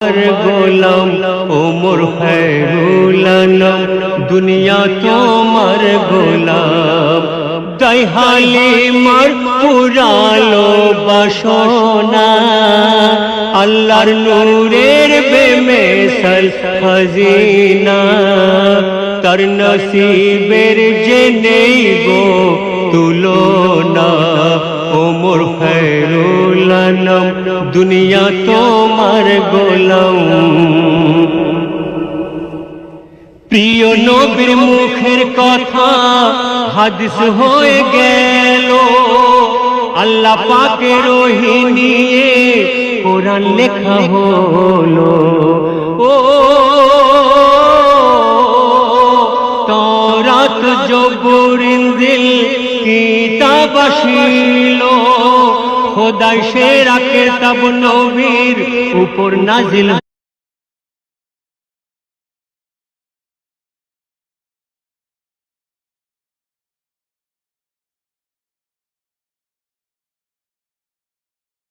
গোলাম ওমর খায়রুল আনাম দুনিয়া তোমার গোলাম তাই হালিমার পুরালো বাসনা আল্লাহর নূরের বেমেসাল খাজিনা তার নসিবের যে নেই গো তুলনা ওমর খায়রুল আনাম দুনিয়া তোমার গোলাম প্রিয় নবীর মুখের কথা হাদিস হয়ে গেল আল্লাহ পাকের ওহী নিয়ে কোরআন লেখা হলো ও তওরাত জবুর ইনজিল কিতাব আসিল খোদাই সেরা কিতাব নবীর উপর নাজিল